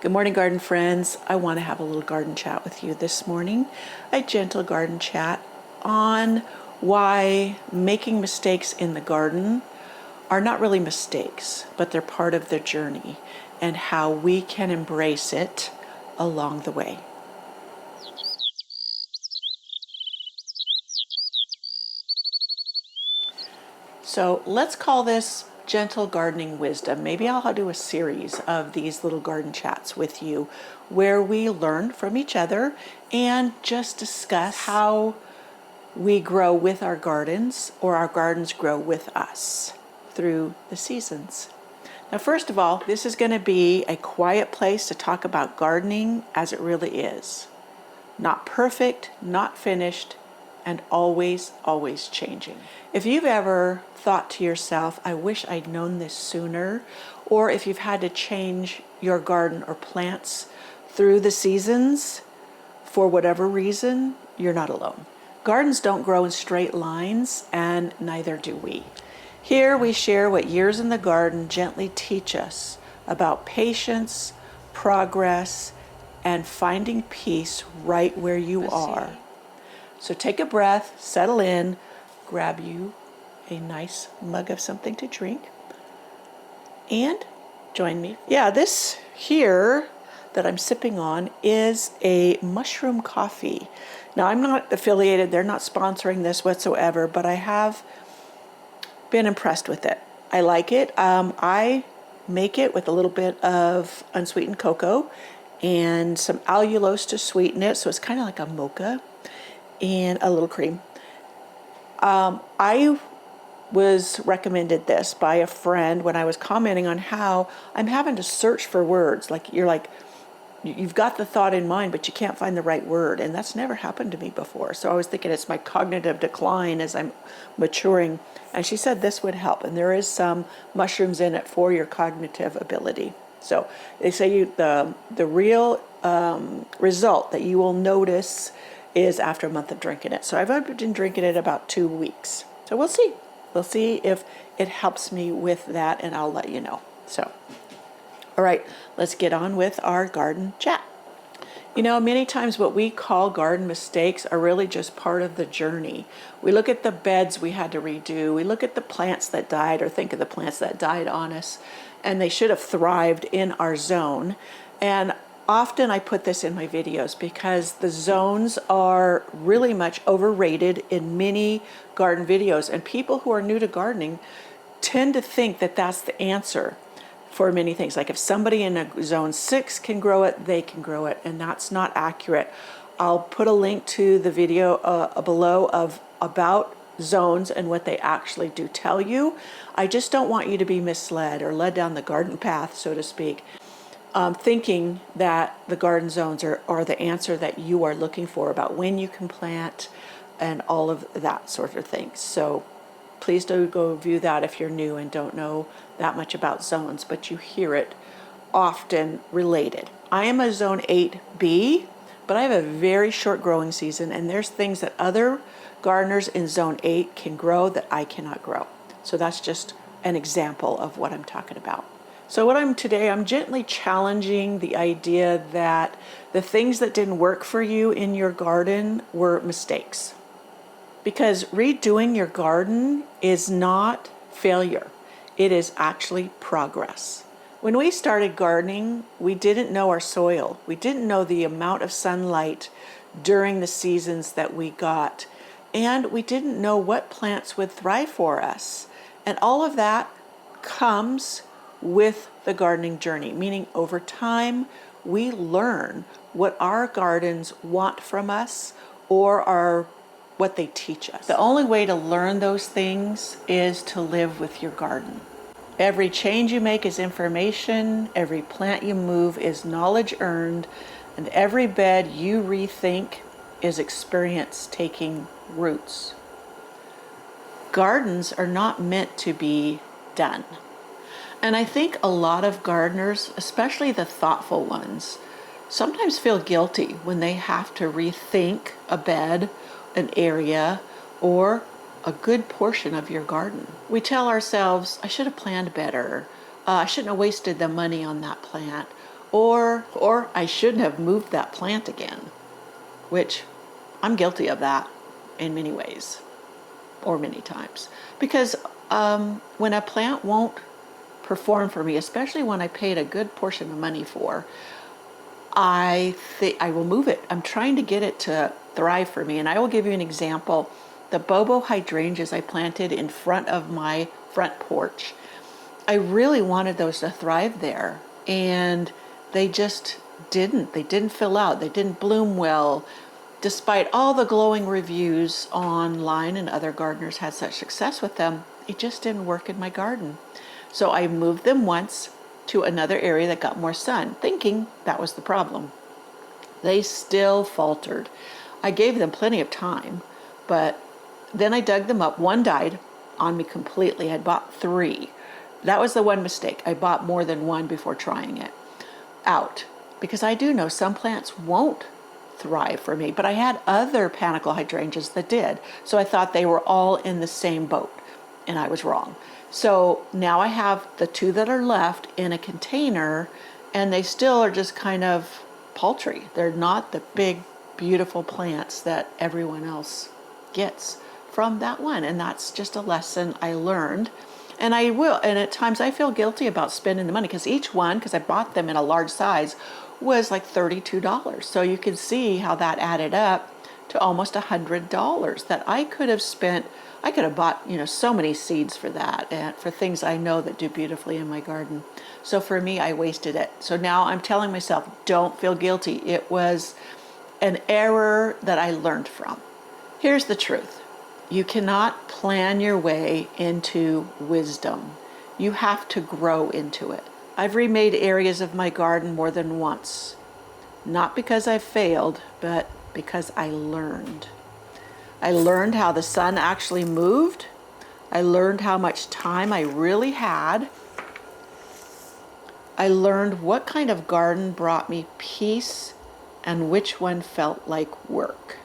Good morning, garden friends. I want to have a little garden chat with you this morning, a gentle garden chat on why making mistakes in the garden are not really mistakes, but they're part of the journey and how we can embrace it along the way. So let's call this gentle gardening wisdom. Maybe I'll do a series of these little garden chats with you where we learn from each other and just discuss how we grow with our gardens or our gardens grow with us through the seasons. Now, first of all, this is going to be a quiet place to talk about gardening as it really is. Not perfect, not finished, and always, always changing. If you've ever thought to yourself, I wish I'd known this sooner, or if you've had to change your garden or plants through the seasons for whatever reason, you're not alone. Gardens don't grow in straight lines, and neither do we. Here we share what years in the garden gently teach us about patience, progress, and finding peace right where you are. So take a breath, settle in, grab you a nice mug of something to drink, and join me. Yeah, this here that I'm sipping on is a mushroom coffee. Now, I'm not affiliated, they're not sponsoring this whatsoever, but I have been impressed with it. I like it. I make it with a little bit of unsweetened cocoa and some allulose to sweeten it, so it's kind of like a mocha, and a little cream. I was recommended this by a friend when I was commenting on how I'm having to search for words. You've got the thought in mind, but you can't find the right word. And that's never happened to me before. So I was thinking it's my cognitive decline as I'm maturing. And she said this would help. And there is some mushrooms in it for your cognitive ability. So they say the real result that you will notice is after a month of drinking it. So I've been drinking it about 2 weeks. So we'll see. We'll see if it helps me with that, and I'll let you know. So, all right, let's get on with our garden chat. You know, many times what we call garden mistakes are really just part of the journey. We look at the beds we had to redo. We look at the plants that died, or think of the plants that died on us, and they should have thrived in our zone. And often I put this in my videos because the zones are really much overrated in many garden videos, and people who are new to gardening tend to think that that's the answer for many things. Like if somebody in a zone 6 can grow it, they can grow it, and that's not accurate. I'll put a link to the video below about zones and what they actually do tell you. I just don't want you to be misled or led down the garden path, so to speak, thinking that the garden zones are the answer that you are looking for about when you can plant and all of that sort of things. So please do go view that if you're new and don't know that much about zones, but you hear it often related. I am a zone 8B, but I have a very short growing season, and there's things that other gardeners in zone 8 can grow that I cannot grow. So that's just an example of what I'm talking about. So I'm gently challenging the idea that the things that didn't work for you in your garden were mistakes. Because redoing your garden is not failure. It is actually progress. When we started gardening, we didn't know our soil. We didn't know the amount of sunlight during the seasons that we got. And we didn't know what plants would thrive for us. And all of that comes with the gardening journey, meaning over time we learn what our gardens want from us or what they teach us. The only way to learn those things is to live with your garden. Every change you make is information, every plant you move is knowledge earned, and every bed you rethink is experience taking roots. Gardens are not meant to be done. And I think a lot of gardeners, especially the thoughtful ones, sometimes feel guilty when they have to rethink a bed, an area, or a good portion of your garden. We tell ourselves, I should have planned better. I shouldn't have wasted the money on that plant. Or I shouldn't have moved that plant again, which I'm guilty of that in many ways, or many times. Because when a plant won't perform for me, especially when I paid a good portion of money for, I think I will move it. I'm trying to get it to thrive for me. And I will give you an example. The Bobo hydrangeas I planted in front of my front porch, I really wanted those to thrive there. And they just didn't. They didn't fill out. They didn't bloom well. Despite all the glowing reviews online and other gardeners had such success with them, it just didn't work in my garden. So I moved them once to another area that got more sun, thinking that was the problem. They still faltered. I gave them plenty of time, but then I dug them up. One died on me completely. I bought 3. That was the one mistake. I bought more than one before trying it out, because I do know some plants won't thrive for me, but I had other panicle hydrangeas that did. So I thought they were all in the same boat, and I was wrong. So now I have the 2 that are left in a container, and they still are just kind of paltry. They're not the big, beautiful plants that everyone else gets from that one. And that's just a lesson I learned. And I will, and at times I feel guilty about spending the money, because each one, because I bought them in a large size, was like $32. So you can see how that added up to almost $100 that I could have spent. I could have bought, so many seeds for that, and for things I know that do beautifully in my garden. So for me, I wasted it. So now I'm telling myself, don't feel guilty. It was an error that I learned from. Here's the truth. You cannot plan your way into wisdom. You have to grow into it. I've remade areas of my garden more than once. Not because I failed, but because I learned. I learned how the sun actually moved. I learned how much time I really had. I learned what kind of garden brought me peace and which one felt like work.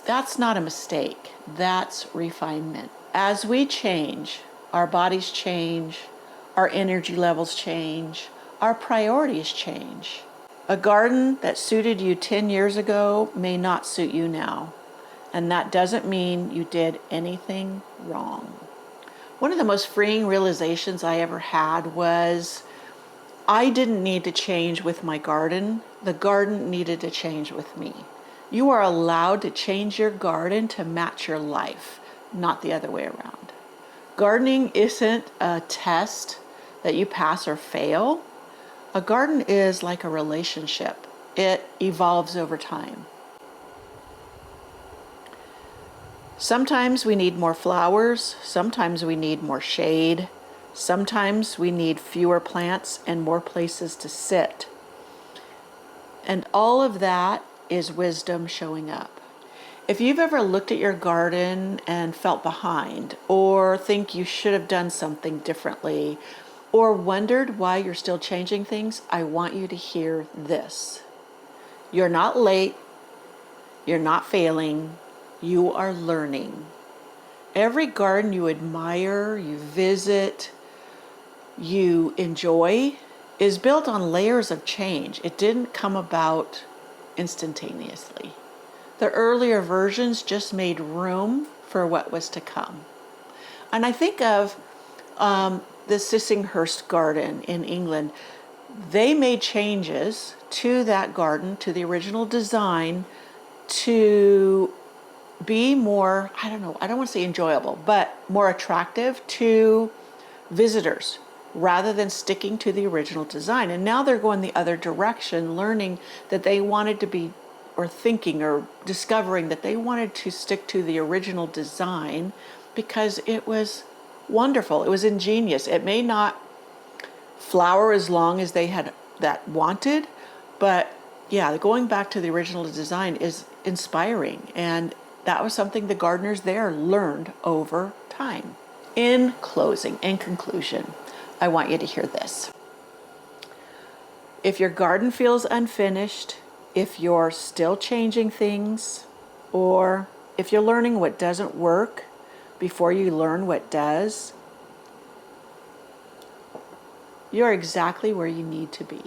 That's not a mistake. That's refinement. As we change, our bodies change, our energy levels change, our priorities change. A garden that suited you 10 years ago may not suit you now. And that doesn't mean you did anything wrong. One of the most freeing realizations I ever had was I didn't need to change with my garden. The garden needed to change with me. You are allowed to change your garden to match your life, not the other way around. Gardening isn't a test that you pass or fail. A garden is like a relationship. It evolves over time. Sometimes we need more flowers. Sometimes we need more shade. Sometimes we need fewer plants and more places to sit. And all of that is wisdom showing up. If you've ever looked at your garden and felt behind, or think you should have done something differently, or wondered why you're still changing things, I want you to hear this. You're not late. You're not failing. You are learning. Every garden you admire, you visit, you enjoy, is built on layers of change. It didn't come about instantaneously. The earlier versions just made room for what was to come. And I think of the Sissinghurst garden in England. They made changes to that garden, to the original design, to be more, I don't want to say enjoyable, but more attractive to visitors rather than sticking to the original design. And now they're going the other direction, learning that they wanted to be, or thinking or discovering that they wanted to stick to the original design because it was wonderful. It was ingenious. It may not flower as long as they had that wanted, but yeah, going back to the original design is inspiring. And that was something the gardeners there learned over time. In closing, in conclusion, I want you to hear this. If your garden feels unfinished, if you're still changing things, or if you're learning what doesn't work before you learn what does, You're exactly where you need to be.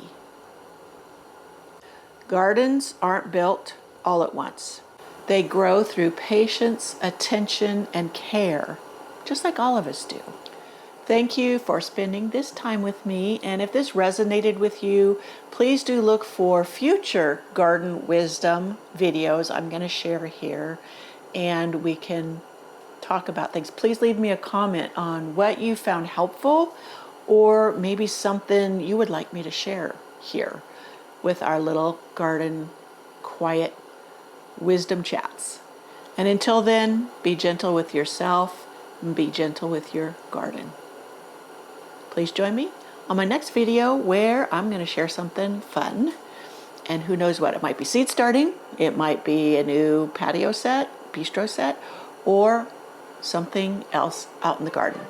Gardens aren't built all at once. They grow through patience, attention, and care, just like all of us do. Thank you for spending this time with me, and if this resonated with you, please do look for future garden wisdom videos I'm going to share here, and we can talk about things. Please leave me a comment on what you found helpful, or maybe something you would like me to share here with our little garden quiet wisdom chats. And until then, be gentle with yourself and be gentle with your garden. Please join me on my next video where I'm going to share something fun. And who knows what? It might be seed starting, it might be a new patio set, bistro set, or something else out in the garden.